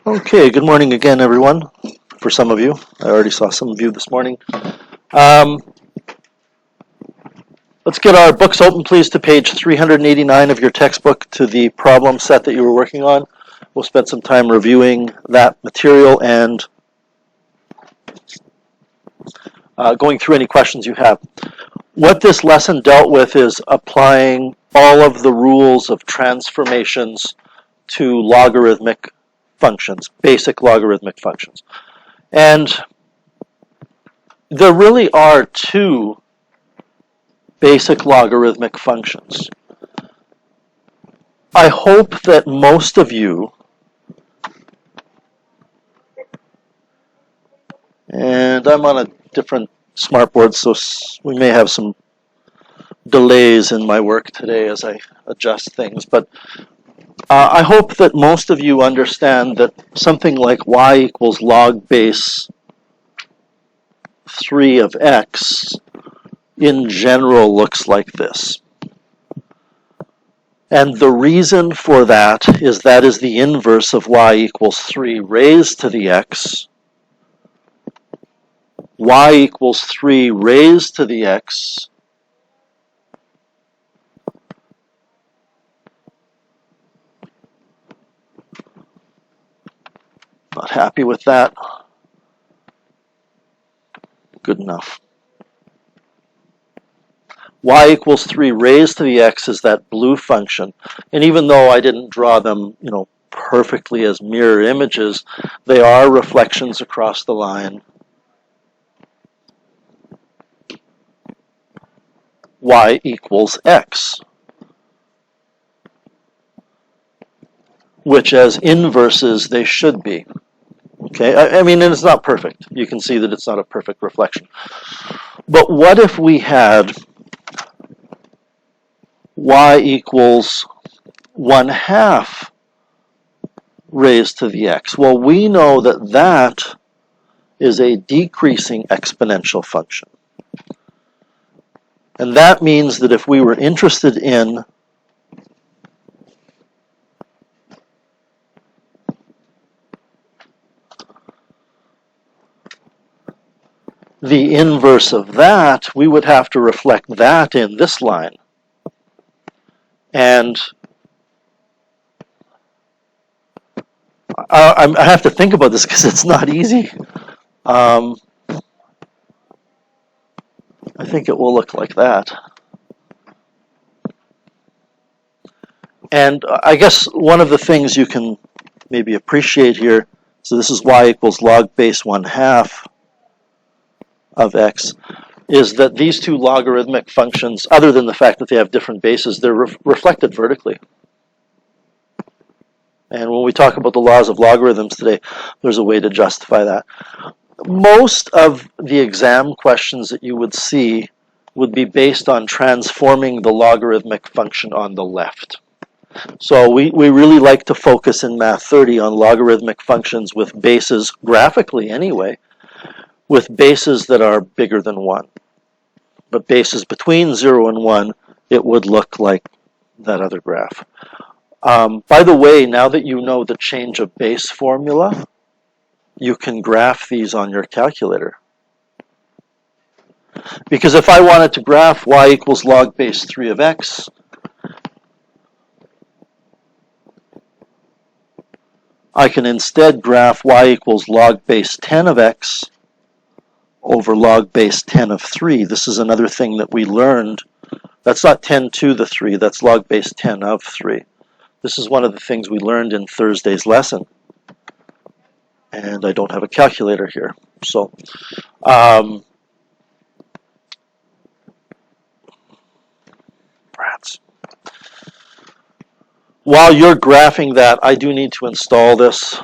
Okay, good morning again, everyone. For some of you, I already saw some of you this morning. Um, let's get our books open, please, to page 389 of your textbook, to the problem set that you were working on. We'll spend some time reviewing that material and going through any questions you have. What this lesson dealt with is applying all of the rules of transformations to logarithmic functions, basic logarithmic functions. And there really are two basic logarithmic functions. I hope that most of you, and I'm on a different smartboard, so we may have some delays in my work today as I adjust things, but I hope that most of you understand that something like y equals log base 3 of x in general looks like this. And the reason for that is the inverse of y equals 3 raised to the x. Y equals 3 raised to the x not happy with that. Good enough. Y equals 3 raised to the x is that blue function. And even though I didn't draw them, perfectly as mirror images, they are reflections across the line. Y equals x, which as inverses they should be. Okay, I mean, and it's not perfect. You can see that it's not a perfect reflection. But what if we had y equals 1/2 raised to the x? Well, we know that that is a decreasing exponential function. And that means that if we were interested in the inverse of that, we would have to reflect that in this line. And I have to think about this because it's not easy. I think it will look like that. And I guess one of the things you can maybe appreciate here, so this is y equals log base 1/2 of x, is that these two logarithmic functions, other than the fact that they have different bases, they're reflected vertically. And when we talk about the laws of logarithms today, there's a way to justify that. Most of the exam questions that you would see would be based on transforming the logarithmic function on the left. So we really like to focus in Math 30 on logarithmic functions with bases, graphically anyway, with bases that are bigger than 1. But bases between 0 and 1, it would look like that other graph. By the way, now that you know the change of base formula, you can graph these on your calculator. Because if I wanted to graph y equals log base 3 of x, I can instead graph y equals log base 10 of x over log base 10 of 3. This is another thing that we learned. That's not 10 to the 3, that's log base 10 of 3. This is one of the things we learned in Thursday's lesson. And I don't have a calculator here. So, rats. While you're graphing that, I do need to install this.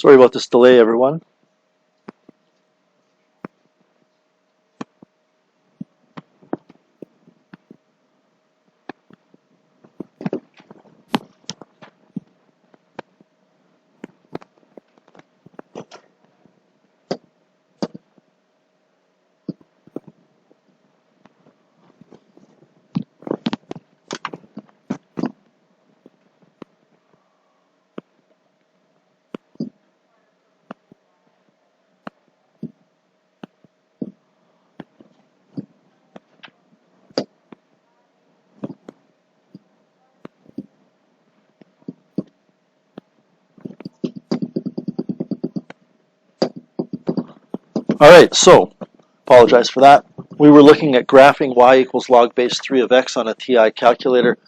Sorry about this delay, everyone. All right, so apologize for that. We were looking at graphing y equals log base 3 of x on a TI calculator.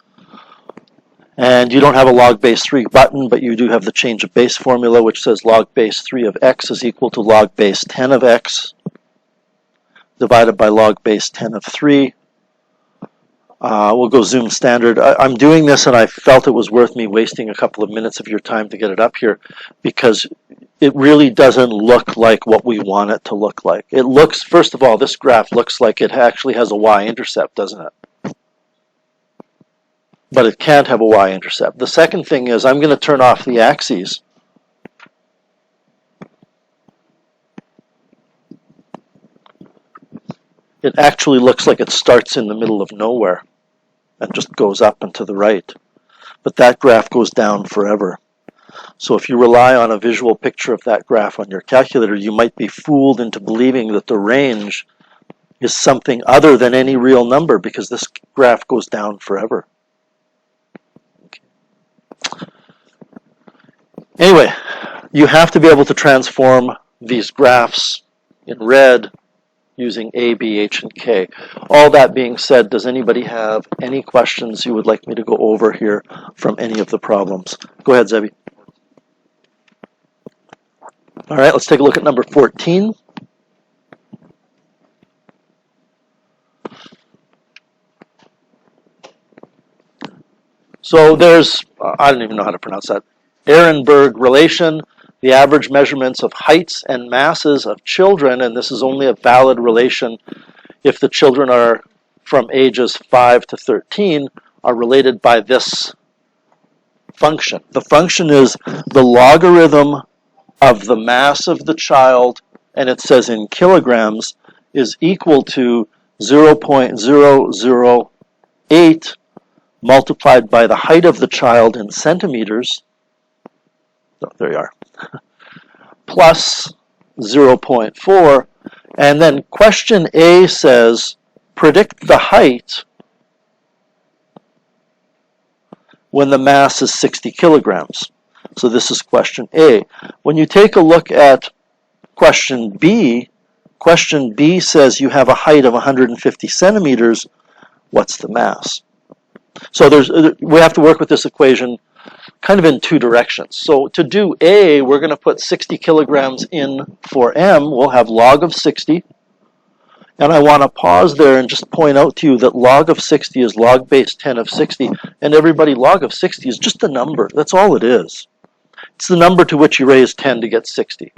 And you don't have a log base 3 button, but you do have the change of base formula, which says log base 3 of x is equal to log base 10 of x divided by log base 10 of 3. We'll go zoom standard. I'm doing this, and I felt it was worth me wasting a couple of minutes of your time to get it up here, because it really doesn't look like what we want it to look like. It looks, first of all, this graph looks like it actually has a y-intercept, doesn't it? But it can't have a y-intercept. The second thing is I'm going to turn off the axes. It actually looks like it starts in the middle of nowhere and just goes up and to the right. But that graph goes down forever. So if you rely on a visual picture of that graph on your calculator, you might be fooled into believing that the range is something other than any real number, because this graph goes down forever. Anyway, you have to be able to transform these graphs in red using A, B, H, and K. All that being said, does anybody have any questions you would like me to go over here from any of the problems? Go ahead, Zebi. All right, let's take a look at number 14. So there's, I don't even know how to pronounce that, Ehrenberg relation, the average measurements of heights and masses of children, and this is only a valid relation if the children are from ages 5 to 13, are related by this function. The function is the logarithm of the mass of the child, and it says in kilograms, is equal to 0.008 multiplied by the height of the child in centimeters. Oh, there you are. Plus 0.4. And then question A says, predict the height when the mass is 60 kilograms. So this is question A. When you take a look at question B says you have a height of 150 centimeters. What's the mass? So we have to work with this equation kind of in two directions. So to do A, we're going to put 60 kilograms in for M. We'll have log of 60. And I want to pause there and just point out to you that log of 60 is log base 10 of 60. And everybody, log of 60 is just a number. That's all it is. It's the number to which you raise 10 to get 60.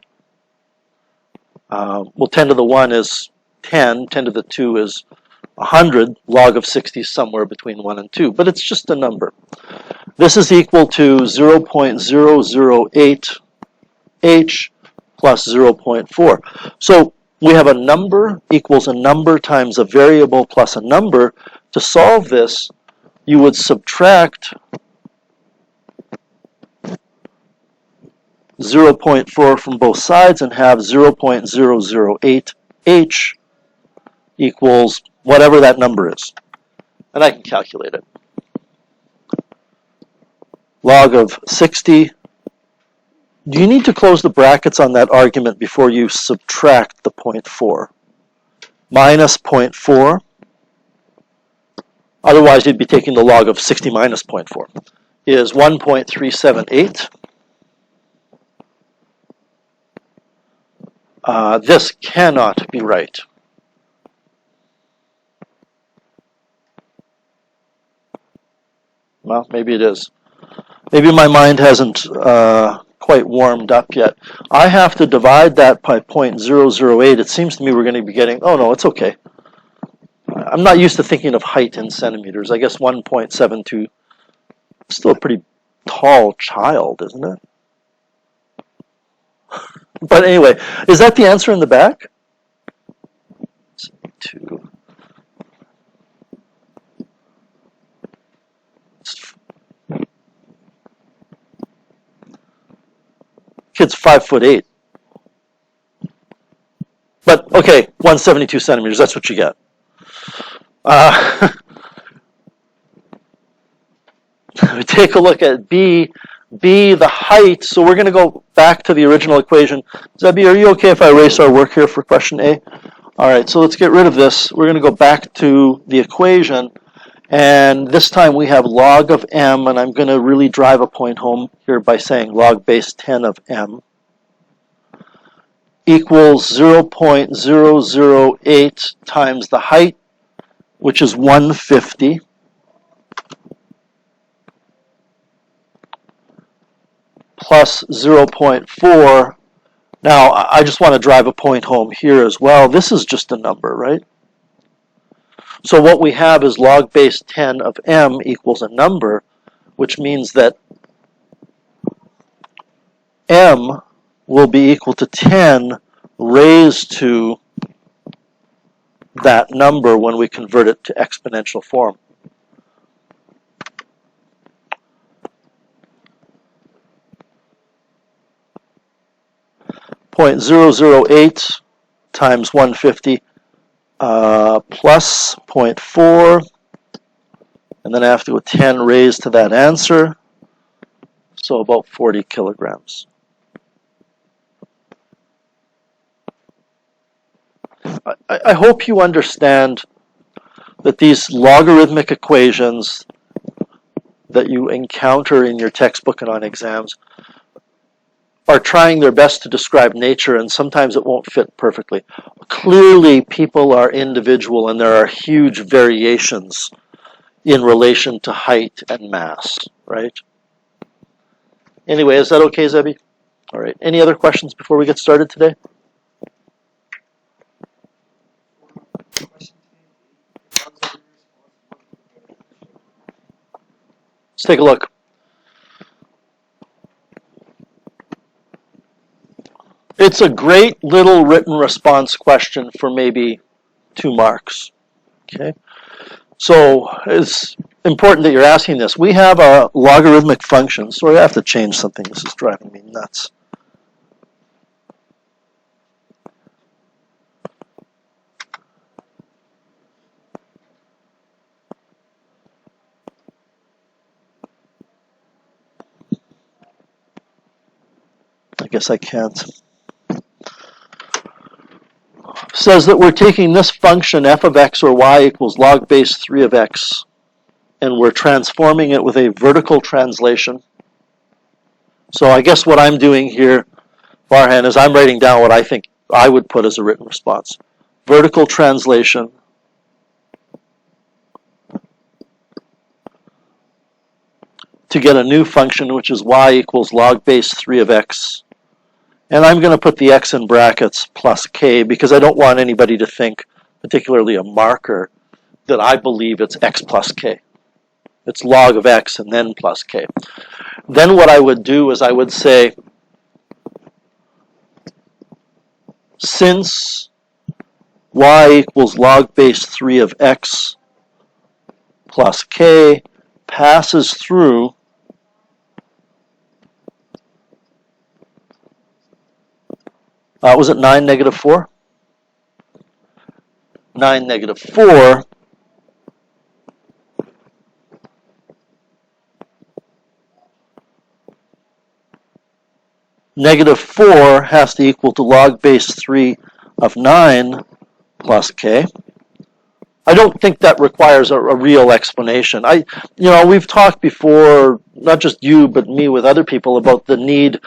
Well, 10 to the 1 is 10. 10 to the 2 is 100. Log of 60 is somewhere between 1 and 2. But it's just a number. This is equal to 0.008 h plus 0.4. So we have a number equals a number times a variable plus a number. To solve this, you would subtract 0.4 from both sides and have 0.008 h equals whatever that number is. And I can calculate it. Log of 60. Do you need to close the brackets on that argument before you subtract the 0.4? Minus 0.4. Otherwise, you'd be taking the log of 60 minus 0.4. Is 1.378. This cannot be right. Well, maybe it is. Maybe my mind hasn't quite warmed up yet. I have to divide that by 0.008. It seems to me we're going to be getting, oh no, it's okay. I'm not used to thinking of height in centimeters. I guess 1.72, still a pretty tall child, isn't it? But anyway, is that the answer in the back? 2. Kid's 5'8". But okay, 172 centimeters, that's what you get. We take a look at B, the height. So we're going to go back to the original equation. Zebby, are you okay if I erase our work here for question A? All right, so let's get rid of this. We're going to go back to the equation. And this time we have log of m, and I'm going to really drive a point home here by saying log base 10 of m equals 0.008 times the height, which is 150, plus 0.4. Now, I just want to drive a point home here as well. This is just a number, right? So what we have is log base 10 of m equals a number, which means that m will be equal to 10 raised to that number when we convert it to exponential form. .008 times 150 plus 0.4, and then I have to go 10 raised to that answer, so about 40 kilograms. I hope you understand that these logarithmic equations that you encounter in your textbook and on exams are trying their best to describe nature, and sometimes it won't fit perfectly. Clearly, people are individual, and there are huge variations in relation to height and mass, right? Anyway, is that okay, Zebby? All right. Any other questions before we get started today? Let's take a look. It's a great little written response question for maybe 2 marks. Okay, so it's important that you're asking this. We have a logarithmic function. Sorry, I have to change something. This is driving me nuts. I guess I can't. Says that we're taking this function f of x or y equals log base 3 of x, and we're transforming it with a vertical translation. So I guess what I'm doing here, Farhan, is I'm writing down what I think I would put as a written response. Vertical translation to get a new function, which is y equals log base 3 of x. And I'm going to put the x in brackets plus k because I don't want anybody to think, particularly a marker, that I believe it's x plus k. It's log of x and then plus k. Then what I would do is I would say, since y equals log base 3 of x plus k passes through was it 9, negative 4? 9, negative 4. Negative 4 has to equal to log base 3 of 9 plus k. I don't think that requires a real explanation. We've talked before, not just you, but me with other people, about the need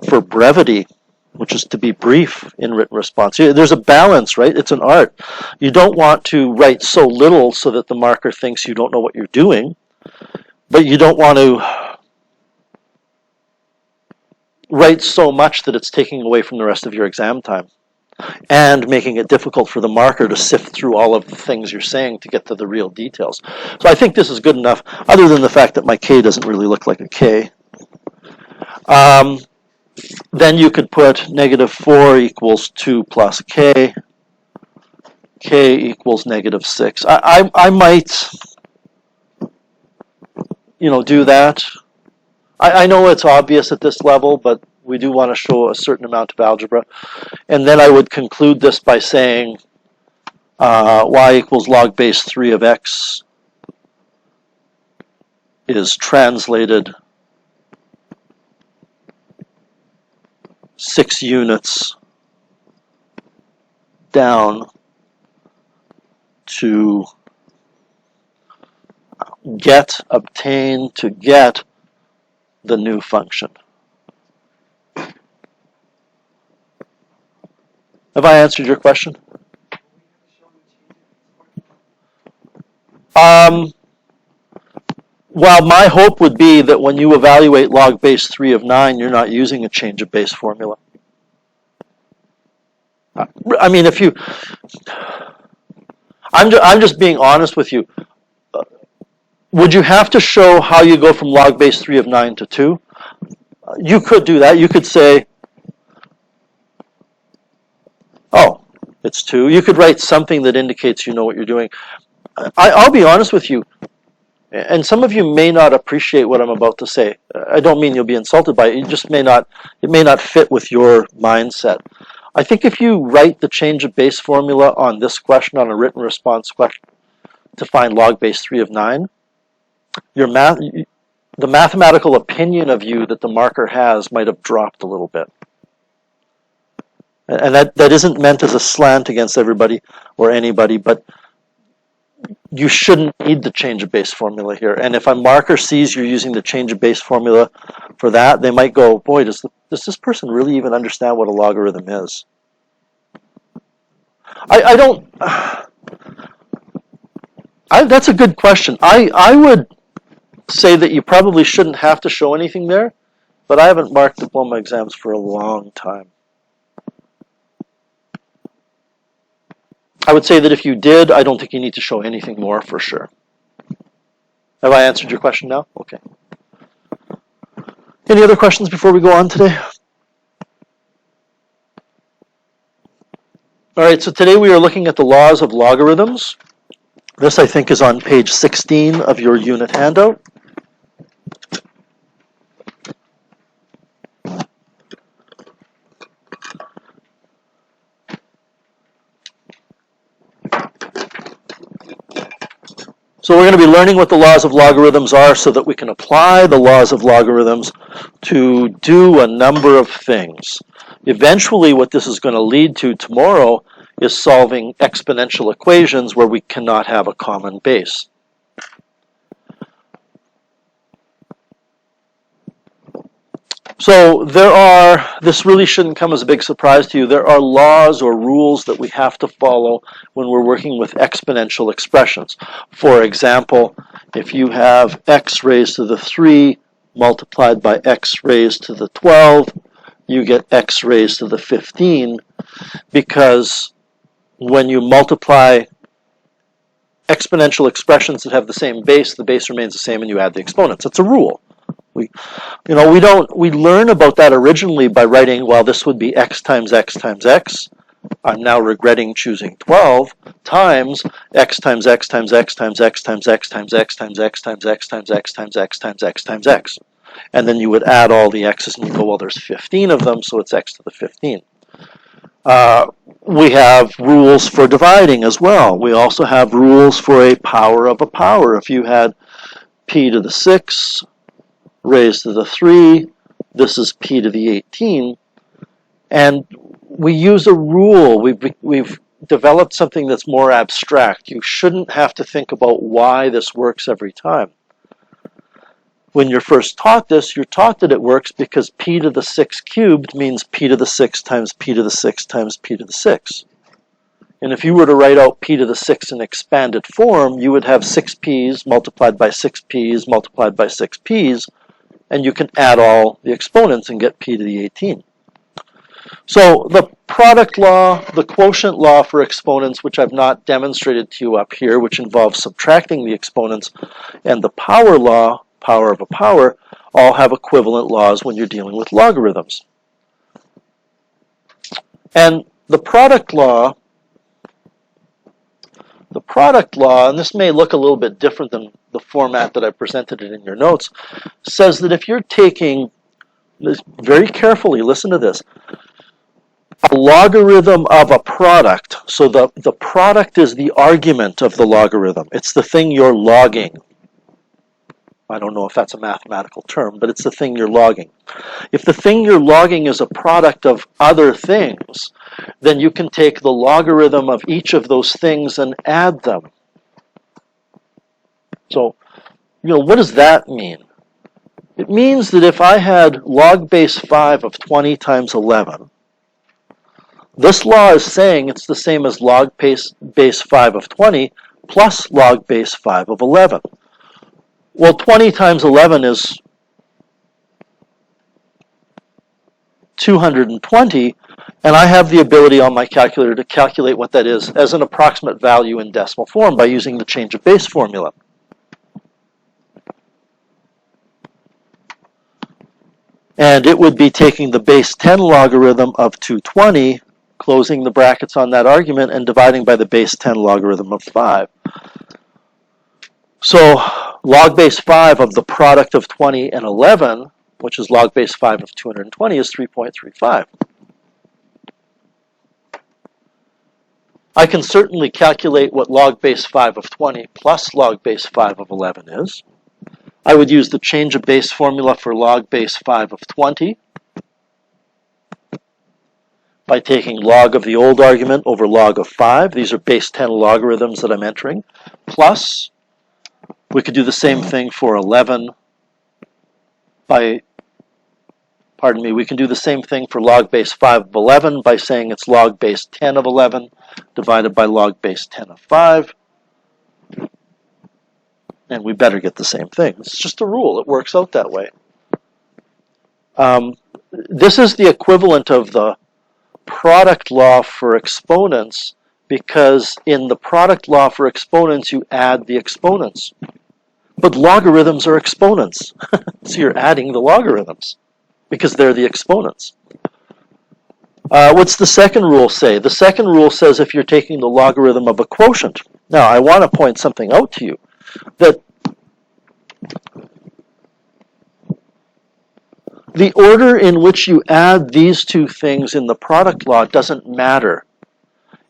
for brevity, which is to be brief in written response. There's a balance, right? It's an art. You don't want to write so little so that the marker thinks you don't know what you're doing, but you don't want to write so much that it's taking away from the rest of your exam time and making it difficult for the marker to sift through all of the things you're saying to get to the real details. So I think this is good enough, other than the fact that my K doesn't really look like a K. Then you could put negative 4 equals 2 plus K. K equals negative 6. I might, do that. I know it's obvious at this level, but we do want to show a certain amount of algebra. And then I would conclude this by saying y equals log base 3 of x is translated 6 units down to obtain to get the new function. Have I answered your question? Well, my hope would be that when you evaluate log base 3 of 9, you're not using a change of base formula. I mean, if you... I'm just being honest with you. Would you have to show how you go from log base 3 of 9 to 2? You could do that. You could say, oh, it's 2. You could write something that indicates you know what you're doing. I'll be honest with you, and some of you may not appreciate what I'm about to say. I don't mean you'll be insulted by it. It may not fit with your mindset. I think if you write the change of base formula on this question, on a written response question, to find log base 3 of 9, the mathematical opinion of you that the marker has might have dropped a little bit. And that isn't meant as a slant against everybody or anybody, but you shouldn't need the change of base formula here. And if a marker sees you're using the change of base formula for that, they might go, boy, does this person really even understand what a logarithm is? That's a good question. I would say that you probably shouldn't have to show anything there, but I haven't marked diploma exams for a long time. I would say that if you did, I don't think you need to show anything more for sure. Have I answered your question now? Okay. Any other questions before we go on today? All right, so today we are looking at the laws of logarithms. This, I think, is on page 16 of your unit handout. So we're going to be learning what the laws of logarithms are so that we can apply the laws of logarithms to do a number of things. Eventually, what this is going to lead to tomorrow is solving exponential equations where we cannot have a common base. So this really shouldn't come as a big surprise to you, there are laws or rules that we have to follow when we're working with exponential expressions. For example, if you have x raised to the 3 multiplied by x raised to the 12, you get x raised to the 15, because when you multiply exponential expressions that have the same base, the base remains the same and you add the exponents. It's a rule. We learn about that originally by writing, well, this would be x times x times x. I'm now regretting choosing 12 times x times x times x times x times x times x times x times x times x times x times x times x. And then you would add all the x's and you go, well, there's 15 of them, so it's x to the 15. We have rules for dividing as well. We also have rules for a power of a power. If you had p to the 6 raised to the 3, this is p to the 18, and we use a rule. We've developed something that's more abstract. You shouldn't have to think about why this works every time. When you're first taught this, you're taught that it works because p to the 6 cubed means p to the 6 times p to the 6 times p to the 6. And if you were to write out p to the 6 in expanded form, you would have 6p's multiplied by 6p's multiplied by 6p's, and you can add all the exponents and get p to the 18. So the product law, the quotient law for exponents, which I've not demonstrated to you up here, which involves subtracting the exponents, and the power law, power of a power, all have equivalent laws when you're dealing with logarithms. And the product law, and this may look a little bit different than the format that I presented it in your notes, says that if you're taking, very carefully, listen to this, a logarithm of a product, so the product is the argument of the logarithm. It's the thing you're logging. I don't know if that's a mathematical term, but it's the thing you're logging. If the thing you're logging is a product of other things, then you can take the logarithm of each of those things and add them. So, what does that mean? It means that if I had log base 5 of 20 times 11, this law is saying it's the same as log base 5 of 20 plus log base 5 of 11. Well, 20 times 11 is 220, and I have the ability on my calculator to calculate what that is as an approximate value in decimal form by using the change of base formula. And it would be taking the base 10 logarithm of 220, closing the brackets on that argument, and dividing by the base 10 logarithm of 5. So log base 5 of the product of 20 and 11, which is log base 5 of 220, is 3.35. I can certainly calculate what log base 5 of 20 plus log base 5 of 11 is. I would use the change of base formula for log base 5 of 20 by taking log of the old argument over log of 5. These are base 10 logarithms that I'm entering. Plus, we could do the same thing for 11 by, we can do the same thing for log base 5 of 11 by saying it's log base 10 of 11 divided by log base 10 of 5. And we better get the same thing. It's just a rule. It works out that way. This is the equivalent of the product law for exponents, because in the product law for exponents, you add the exponents. But logarithms are exponents. So you're adding the logarithms because they're the exponents. What's the second rule say? The second rule says if you're taking the logarithm of a quotient. Now, I want to point something out to you, that the order in which you add these two things in the product law doesn't matter.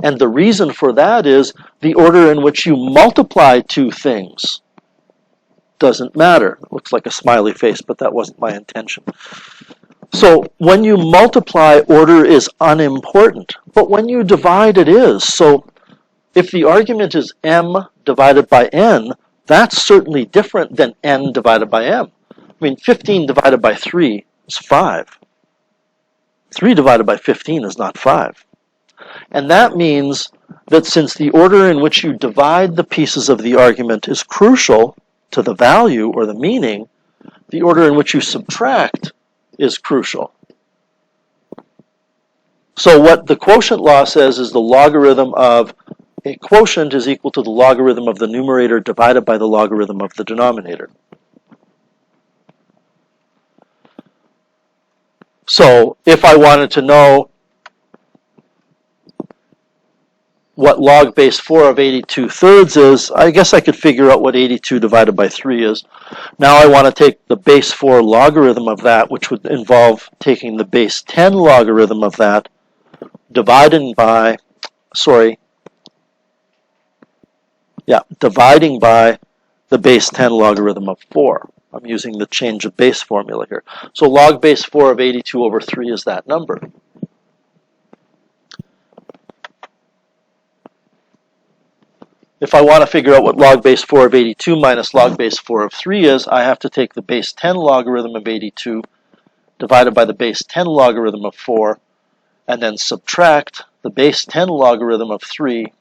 And the reason for that is the order in which you multiply two things doesn't matter. It looks like a smiley face, but that wasn't my intention. So when you multiply, order is unimportant. But when you divide, it is. So if the argument is m divided by n, that's certainly different than n divided by m. I mean, 15 divided by 3 is 5. 3 divided by 15 is not 5. And that means that since the order in which you divide the pieces of the argument is crucial to the value or the meaning, the order in which you subtract is crucial. So what the quotient law says is the logarithm of a quotient is equal to the logarithm of the numerator divided by the logarithm of the denominator. So if I wanted to know what log base 4 of 82 thirds is, I guess I could figure out what 82 divided by 3 is. Now I want to take the base 4 logarithm of that, which would involve taking the base 10 logarithm of that, dividing by the base 10 logarithm of 4. I'm using the change of base formula here. So log base 4 of 82 over 3 is that number. If I want to figure out what log base 4 of 82 minus log base 4 of 3 is, I have to take the base 10 logarithm of 82 divided by the base 10 logarithm of 4, and then subtract the base 10 logarithm of 3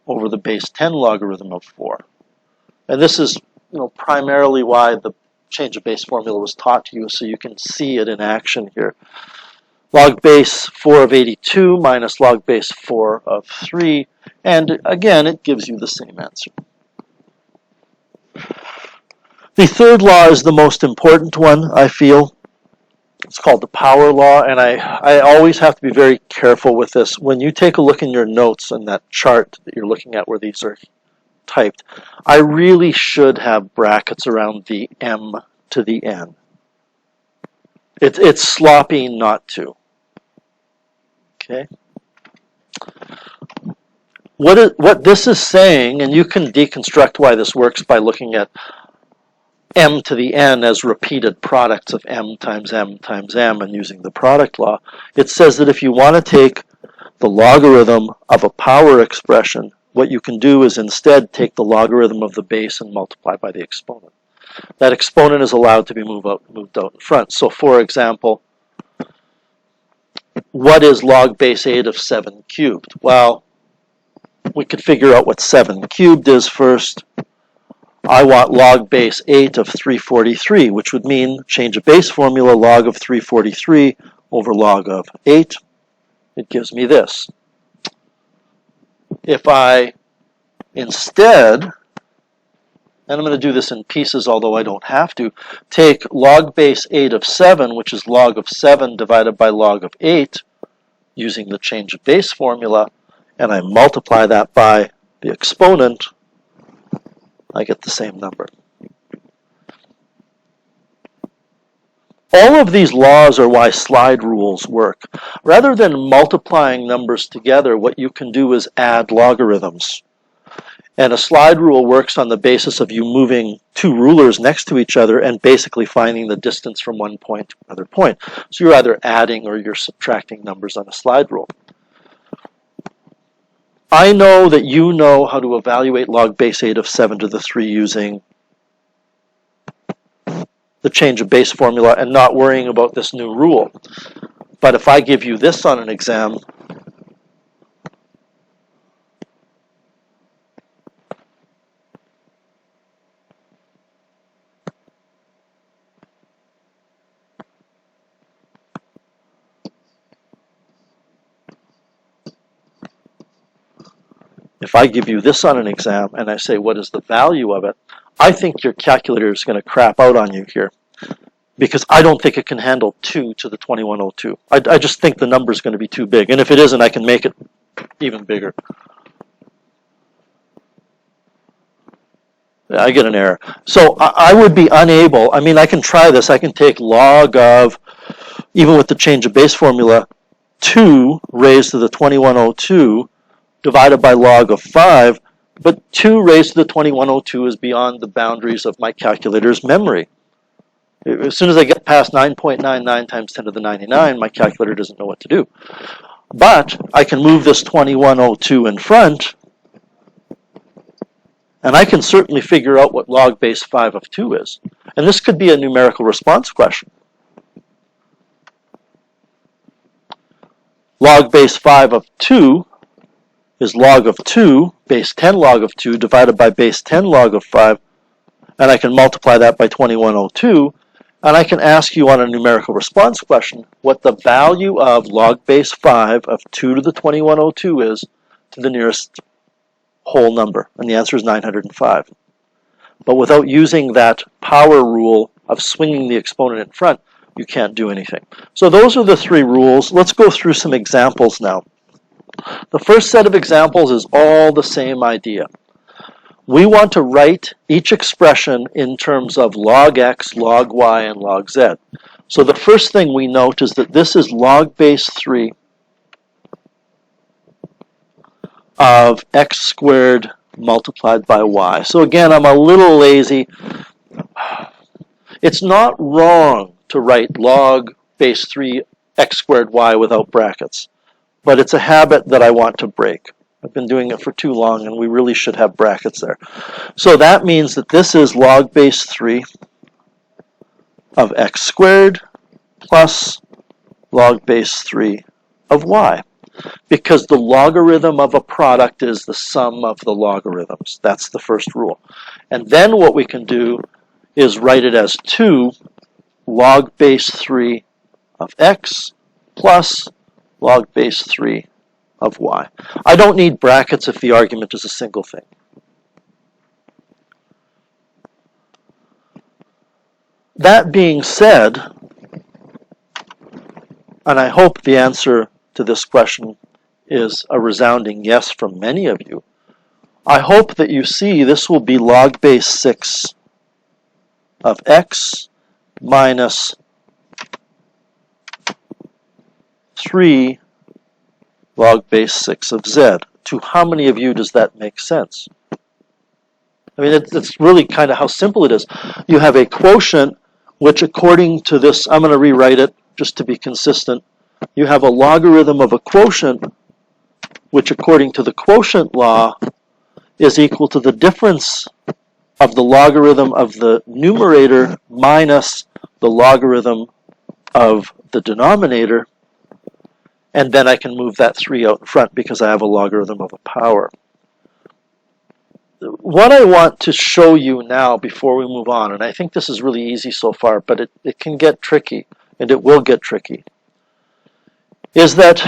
over the base 10 logarithm of 4. And this is primarily why the change of base formula was taught to you, so you can see it in action here. Log base 4 of 82 minus log base 4 of 3, and again, it gives you the same answer. The third law is the most important one, I feel. It's called the power law, and I always have to be very careful with this. When you take a look in your notes and that chart that you're looking at where these are typed, I really should have brackets around the m to the n. It's sloppy not to. Okay. What this is saying, and you can deconstruct why this works by looking at m to the n as repeated products of m times m times m and using the product law. It says that if you want to take the logarithm of a power expression, what you can do is instead take the logarithm of the base and multiply by the exponent. That exponent is allowed to be moved out in front. So for example, what is log base 8 of 7 cubed? Well, we could figure out what 7 cubed is first. I want log base 8 of 343, which would mean change of base formula log of 343 over log of 8. It gives me this. If I instead, and I'm going to do this in pieces although I don't have to, take log base 8 of 7, which is log of 7 divided by log of 8, using the change of base formula, and I multiply that by the exponent, I get the same number. All of these laws are why slide rules work. Rather than multiplying numbers together, what you can do is add logarithms. And a slide rule works on the basis of you moving two rulers next to each other and basically finding the distance from one point to another point. So you're either adding or you're subtracting numbers on a slide rule. I know that you know how to evaluate log base 8 of 7 to the 3 using the change of base formula and not worrying about this new rule. But if I give you this on an exam, and I say, what is the value of it? I think your calculator is going to crap out on you here because I don't think it can handle 2 to the 2102. I just think the number is going to be too big. And if it isn't, I can make it even bigger. I get an error. So I would be unable, I mean, I can try this. I can take log of, even with the change of base formula, 2 raised to the 2102 divided by log of 5, but 2 raised to the 2102 is beyond the boundaries of my calculator's memory. As soon as I get past 9.99 times 10 to the 99, my calculator doesn't know what to do. But I can move this 2102 in front, and I can certainly figure out what log base 5 of 2 is. And this could be a numerical response question. Log base 5 of 2 is log of 2, base 10 log of 2, divided by base 10 log of 5, and I can multiply that by 2102, and I can ask you on a numerical response question what the value of log base 5 of 2 to the 2102 is to the nearest whole number, and the answer is 905. But without using that power rule of swinging the exponent in front, you can't do anything. So those are the 3 rules. Let's go through some examples now. The first set of examples is all the same idea. We want to write each expression in terms of log x, log y, and log z. So the first thing we note is that this is log base 3 of x squared multiplied by y. So again, I'm a little lazy. It's not wrong to write log base 3 x squared y without brackets. But it's a habit that I want to break. I've been doing it for too long, and we really should have brackets there. So that means that this is log base 3 of x squared plus log base 3 of y, because the logarithm of a product is the sum of the logarithms. That's the first rule. And then what we can do is write it as 2 log base 3 of x plus log base 3 of y. I don't need brackets if the argument is a single thing. That being said, and I hope the answer to this question is a resounding yes from many of you, I hope that you see this will be log base 6 of x minus 3 log base 6 of z. To how many of you does that make sense? I mean, it's really kind of how simple it is. You have a quotient, which according to this, I'm going to rewrite it just to be consistent. You have a logarithm of a quotient, which according to the quotient law is equal to the difference of the logarithm of the numerator minus the logarithm of the denominator. And then I can move that 3 out in front because I have a logarithm of a power. What I want to show you now before we move on, and I think this is really easy so far, but it can get tricky, and it will get tricky, is that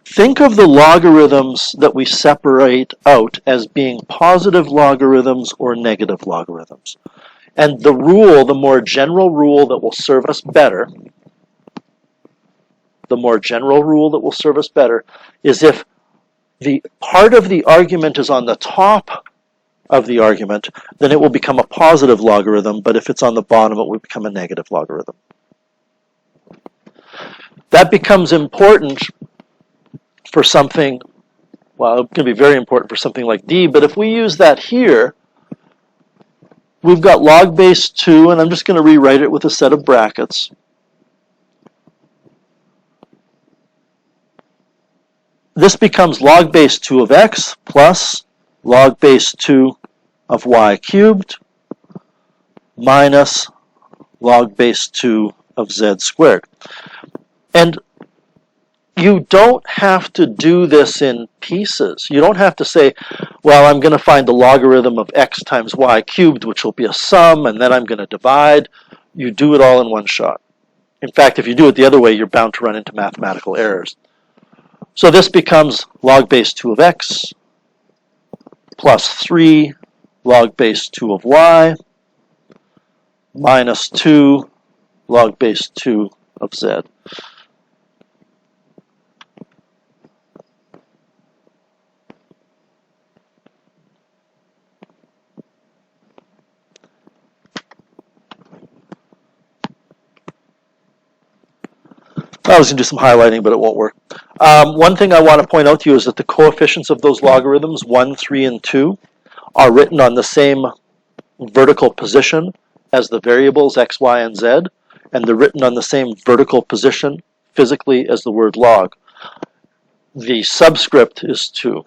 think of the logarithms that we separate out as being positive logarithms or negative logarithms. And the rule, the more general rule that will serve us better, is if the part of the argument is on the top of the argument, then it will become a positive logarithm, but if it's on the bottom, it will become a negative logarithm. That becomes important for something, well, it's going to be very important for something like d, but if we use that here, we've got log base 2, and I'm just going to rewrite it with a set of brackets. This becomes log base 2 of x plus log base 2 of y cubed minus log base 2 of z squared. And you don't have to do this in pieces. You don't have to say, well, I'm going to find the logarithm of x times y cubed, which will be a sum, and then I'm going to divide. You do it all in one shot. In fact, if you do it the other way, you're bound to run into mathematical errors. So this becomes log base 2 of x plus 3 log base 2 of y minus 2 log base 2 of z. I was going to do some highlighting, but it won't work. One thing I want to point out to you is that the coefficients of those logarithms, 1, 3, and 2, are written on the same vertical position as the variables x, y, and z, and they're written on the same vertical position physically as the word log. The subscript is 2.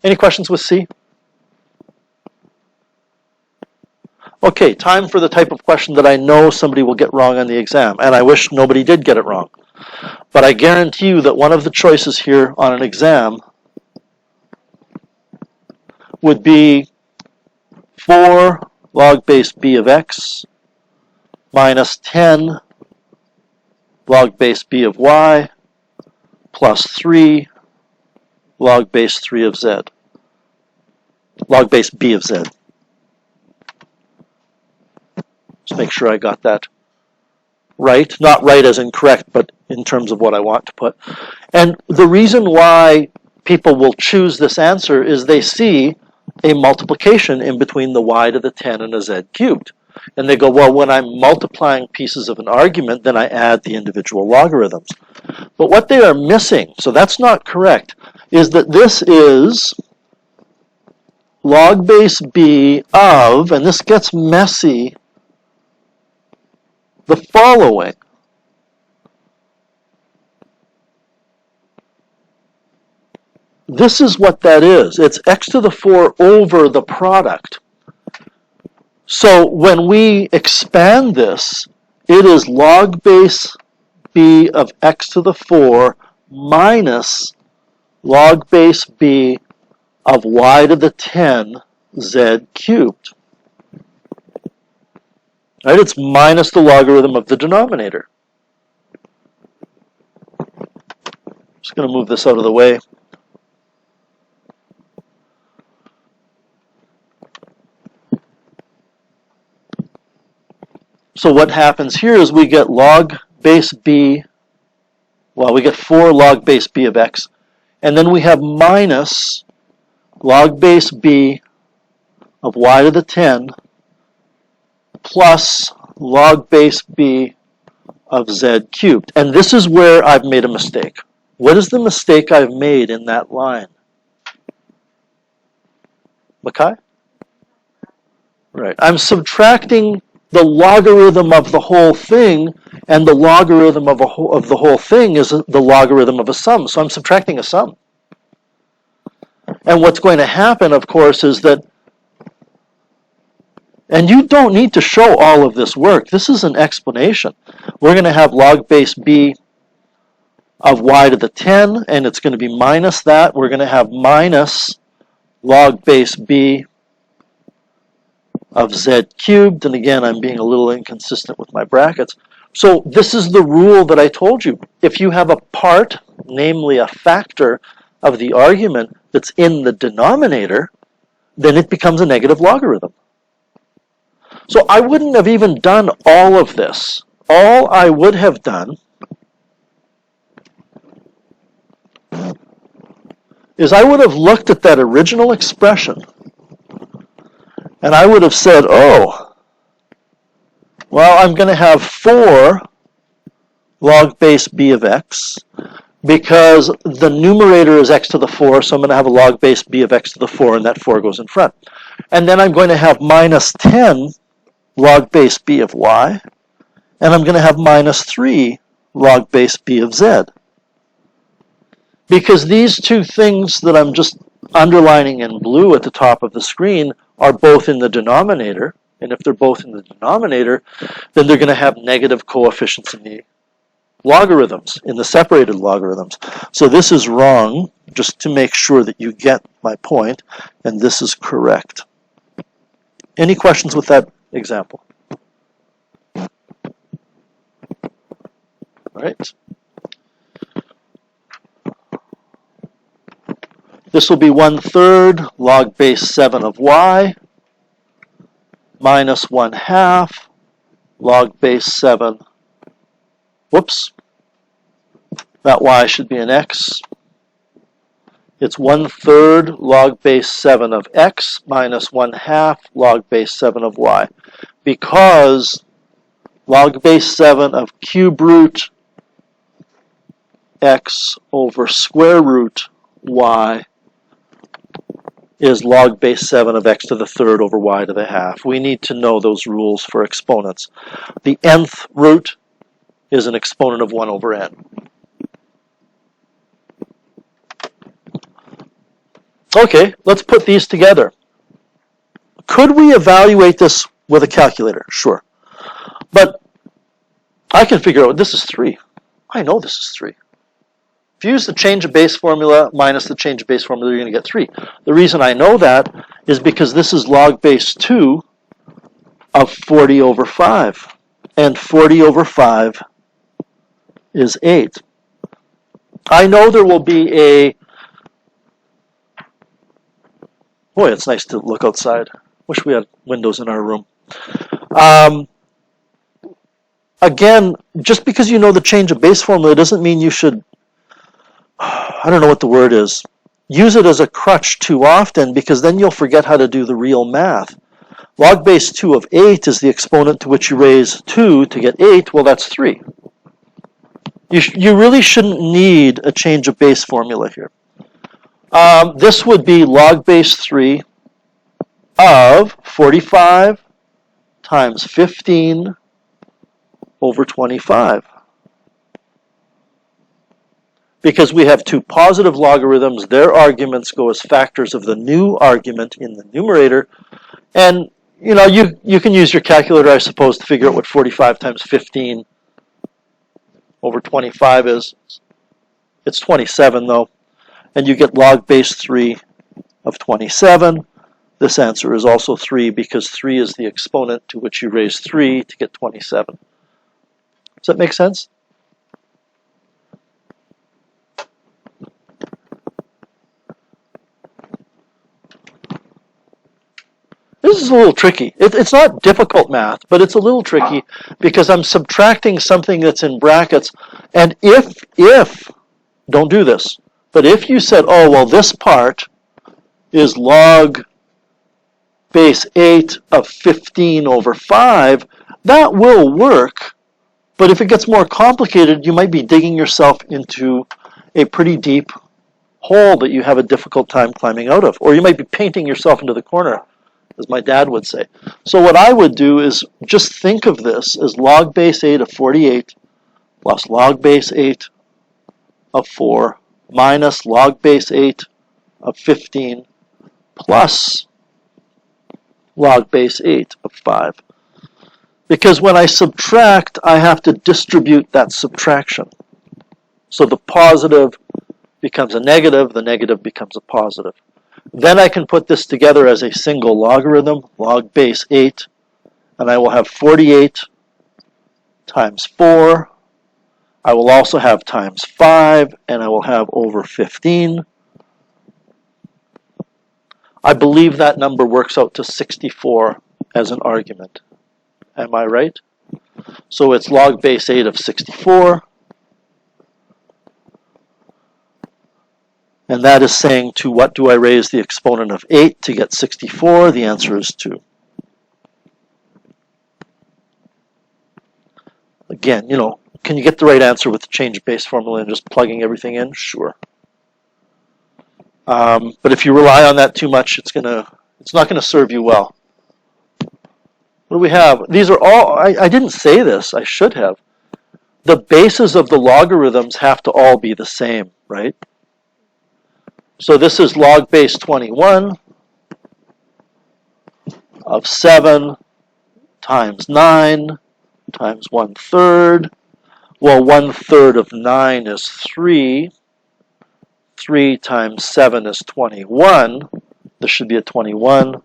Any questions with C? Okay, time for the type of question that I know somebody will get wrong on the exam, and I wish nobody did get it wrong. But I guarantee you that one of the choices here on an exam would be 4 log base b of x minus 10 log base b of y plus 3 log base 3 of z. Log base b of z. Just make sure I got that right. Not right as in correct, but in terms of what I want to put. And the reason why people will choose this answer is they see a multiplication in between the y to the 10 and a z cubed. And they go, well, when I'm multiplying pieces of an argument, then I add the individual logarithms. But what they are missing, so that's not correct, is that this is log base b of, and this gets messy, the following. This is what that is. It's x to the 4 over the product. So when we expand this, it is log base b of x to the 4 minus log base b of y to the 10 z cubed. Right? It's minus the logarithm of the denominator. Just going to move this out of the way. So what happens here is we get log base b, well, we get 4 log base b of x, and then we have minus log base b of y to the 10 plus log base b of z cubed. And this is where I've made a mistake. What is the mistake I've made in that line? Makai? Right. I'm subtracting the logarithm of the whole thing, and the logarithm of the whole thing is the logarithm of a sum. So I'm subtracting a sum. And what's going to happen, of course, is that, and you don't need to show all of this work. This is an explanation. We're going to have log base b of y to the 10, and it's going to be minus that. We're going to have minus log base b of z cubed, and again, I'm being a little inconsistent with my brackets. So this is the rule that I told you. If you have a part, namely a factor of the argument that's in the denominator, then it becomes a negative logarithm. So I wouldn't have even done all of this. All I would have done is I would have looked at that original expression and I would have said, oh, well, I'm going to have 4 log base b of x because the numerator is x to the 4, so I'm going to have a log base b of x to the 4, and that 4 goes in front. And then I'm going to have minus 10 log base b of y, and I'm going to have minus 3 log base b of z. Because these two things that I'm just underlining in blue at the top of the screen are both in the denominator, and if they're both in the denominator, then they're going to have negative coefficients in the logarithms, in the separated logarithms. So this is wrong, just to make sure that you get my point, and this is correct. Any questions with that example? All right. This will be 1/3 log base 7 of y minus 1/2 log base 7. Whoops. That y should be an x. It's 1/3 log base 7 of x minus 1/2 log base 7 of y. Because log base 7 of cube root x over square root y is log base 7 of x to the 3rd over y to the 1/2. We need to know those rules for exponents. The nth root is an exponent of 1 over n. Okay, let's put these together. Could we evaluate this with a calculator? Sure. But I can figure out this is 3. I know this is 3. If you use the change of base formula minus the change of base formula, you're going to get 3. The reason I know that is because this is log base 2 of 40 over 5. And 40 over 5 is 8. I know there will be a... Boy, it's nice to look outside. Wish we had windows in our room. Again, just because you know the change of base formula doesn't mean you should... I don't know what the word is. Use it as a crutch too often, because then you'll forget how to do the real math. Log base 2 of 8 is the exponent to which you raise 2 to get 8. Well, that's 3. You really shouldn't need a change of base formula here. This would be log base 3 of 45 times 15 over 25. Because we have two positive logarithms, their arguments go as factors of the new argument in the numerator. And you know, you can use your calculator, I suppose, to figure out what 45 times 15 over 25 is. It's 27 though. And you get log base 3 of 27. This answer is also 3 because 3 is the exponent to which you raise 3 to get 27. Does that make sense? This is a little tricky. It's not difficult math, but it's a little tricky because I'm subtracting something that's in brackets. And if, don't do this, but if you said, oh, well, this part is log base 8 of 15 over 5, that will work. But if it gets more complicated, you might be digging yourself into a pretty deep hole that you have a difficult time climbing out of. Or you might be painting yourself into the corner, as my dad would say. So what I would do is just think of this as log base 8 of 48 plus log base 8 of 4 minus log base 8 of 15 plus log base 8 of 5. Because when I subtract, I have to distribute that subtraction. So the positive becomes a negative, the negative becomes a positive. Then I can put this together as a single logarithm, log base 8, and I will have 48 times 4. I will also have times 5, and I will have over 15. I believe that number works out to 64 as an argument. Am I right? So it's log base 8 of 64. And that is saying, to what do I raise the exponent of 8 to get 64? The answer is 2. Again, can you get the right answer with the change base formula and just plugging everything in? Sure. But if you rely on that too much, it's not going to serve you well. What do we have? These are all, I didn't say this, I should have. The bases of the logarithms have to all be the same, right? So this is log base 21 of 7 times 9 times 1/3. Well, 1/3 of 9 is 3. 3 times 7 is 21. This should be a 21.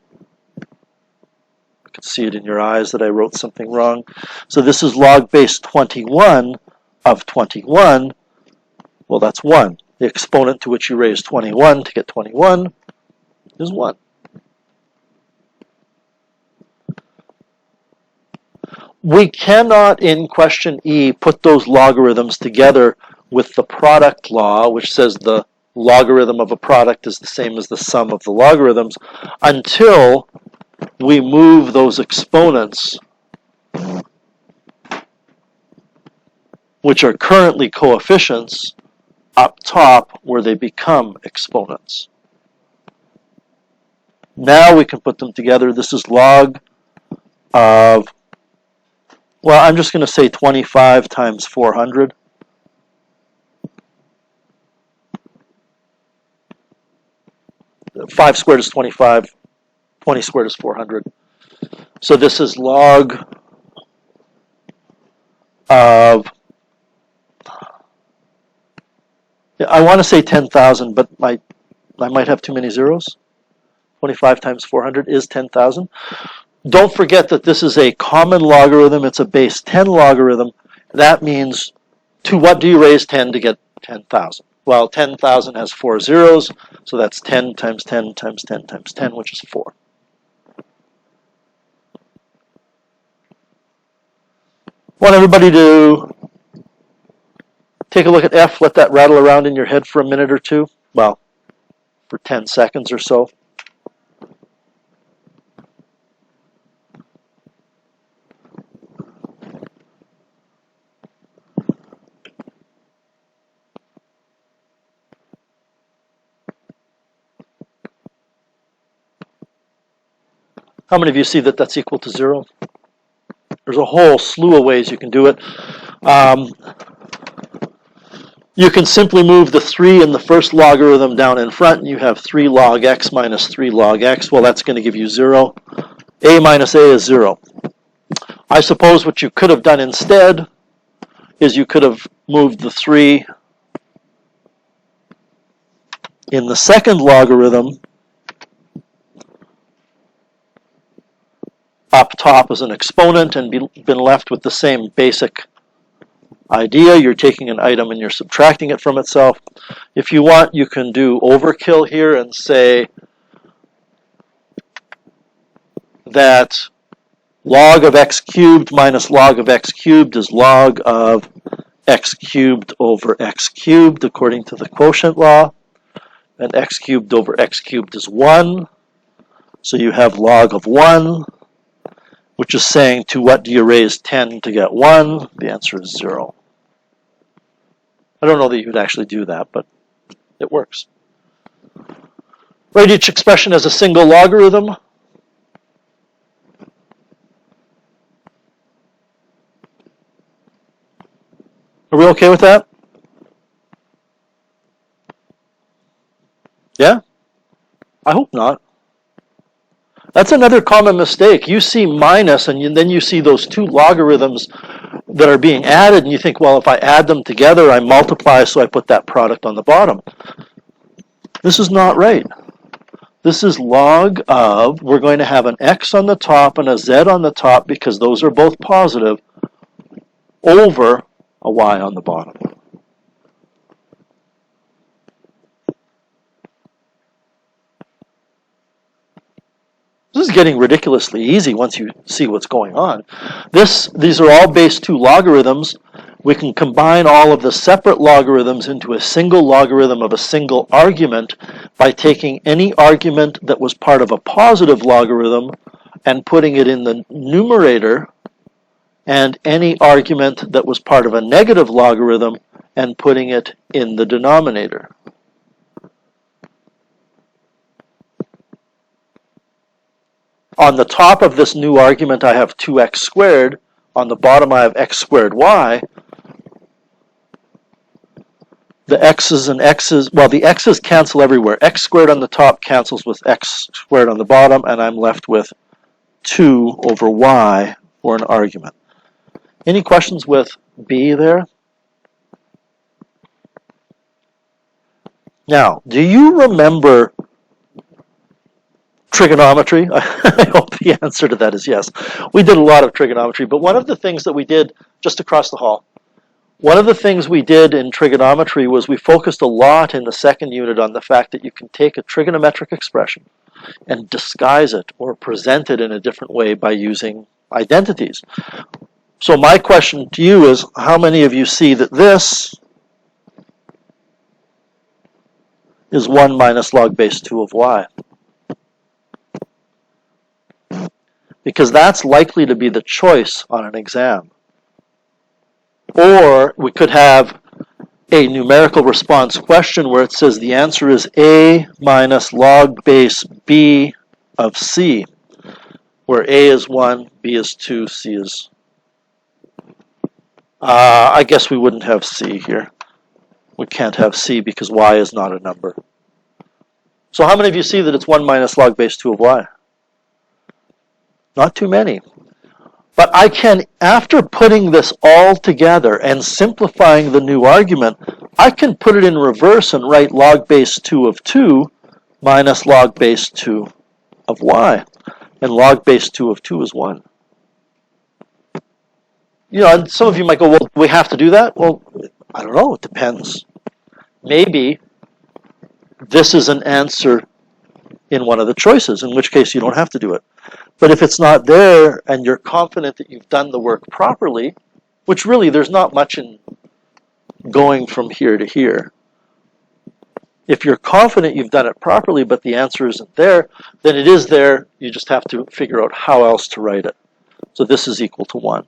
I can see it in your eyes that I wrote something wrong. So this is log base 21 of 21. Well, that's 1. The exponent to which you raise 21 to get 21 is 1. We cannot, in question E, put those logarithms together with the product law, which says the logarithm of a product is the same as the sum of the logarithms, until we move those exponents, which are currently coefficients, up top where they become exponents. Now we can put them together. This is log of, well, I'm just going to say 25 times 400. Five squared is 25. 20 squared is 400. So this is log of, I want to say 10,000, but I might have too many zeros. 25 times 400 is 10,000. Don't forget that this is a common logarithm. It's a base 10 logarithm. That means, to what do you raise 10 to get 10,000? Well, 10,000 has 4 zeros, so that's 10 times 10 times 10 times 10, which is 4. I want everybody to take a look at F. Let that rattle around in your head for a minute or two. Well, for 10 seconds or so. How many of you see that that's equal to 0? There's a whole slew of ways you can do it. You can simply move the 3 in the first logarithm down in front, and you have 3 log x minus 3 log x. Well, that's going to give you 0. A minus a is 0. I suppose what you could have done instead is you could have moved the 3 in the second logarithm up top as an exponent and been left with the same basic idea. You're taking an item and you're subtracting it from itself. If you want, you can do overkill here and say that log of x cubed minus log of x cubed is log of x cubed over x cubed according to the quotient law. And x cubed over x cubed is 1. So you have log of 1, which is saying to what do you raise 10 to get 1? The answer is 0. I don't know that you would actually do that, but it works. Write each expression as a single logarithm. Are we okay with that? Yeah? I hope not. That's another common mistake. You see minus and then you see those two logarithms that are being added and you think, well, if I add them together, I multiply, so I put that product on the bottom. This is not right. This is log of, we're going to have an x on the top and a z on the top because those are both positive, over a y on the bottom. This is getting ridiculously easy once you see what's going on. These are all base 2 logarithms. We can combine all of the separate logarithms into a single logarithm of a single argument by taking any argument that was part of a positive logarithm and putting it in the numerator, and any argument that was part of a negative logarithm and putting it in the denominator. On the top of this new argument, I have 2x squared. On the bottom, I have x squared y. The x's and x's, well, the x's cancel everywhere. X squared on the top cancels with x squared on the bottom, and I'm left with 2 over y for an argument. Any questions with b there? Now, do you remember trigonometry? I hope the answer to that is yes. We did a lot of trigonometry, but one of the things that we did just across the hall, one of the things we did in trigonometry was we focused a lot in the second unit on the fact that you can take a trigonometric expression and disguise it or present it in a different way by using identities. So my question to you is, how many of you see that this is 1 minus log base 2 of y? Because that's likely to be the choice on an exam. Or we could have a numerical response question where it says the answer is a minus log base b of c, where a is 1, b is 2, c is... I guess we wouldn't have c here. We can't have c because y is not a number. So how many of you see that it's 1 minus log base 2 of y? Not too many. But I can, after putting this all together and simplifying the new argument, I can put it in reverse and write log base 2 of 2 minus log base 2 of y. And log base 2 of 2 is 1. You know, and some of you might go, well, do we have to do that? Well, I don't know. It depends. Maybe this is an answer in one of the choices, in which case you don't have to do it. But if it's not there and you're confident that you've done the work properly, which really there's not much in going from here to here. If you're confident you've done it properly but the answer isn't there, then it is there. You just have to figure out how else to write it. So this is equal to 1.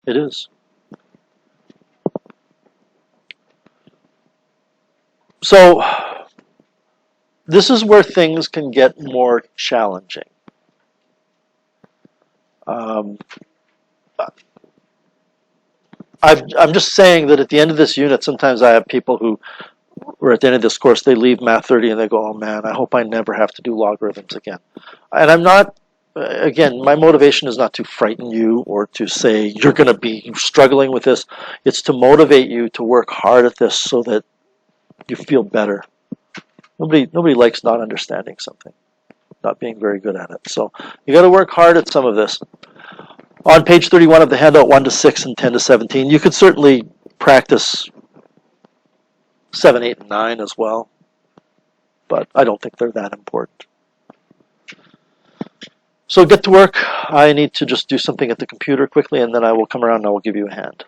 It is. So this is where things can get more challenging. I'm just saying that at the end of this unit, sometimes I have people who, or at the end of this course, they leave Math 30 and they go, oh man, I hope I never have to do logarithms again. And I'm not, again, my motivation is not to frighten you or to say you're going to be struggling with this. It's to motivate you to work hard at this so that you feel better. Nobody likes not understanding something, not being very good at it. So you got to work hard at some of this. On page 31 of the handout, 1 to 6 and 10 to 17, you could certainly practice 7, 8, and 9 as well, but I don't think they're that important. So get to work. I need to just do something at the computer quickly, and then I will come around and I will give you a hand.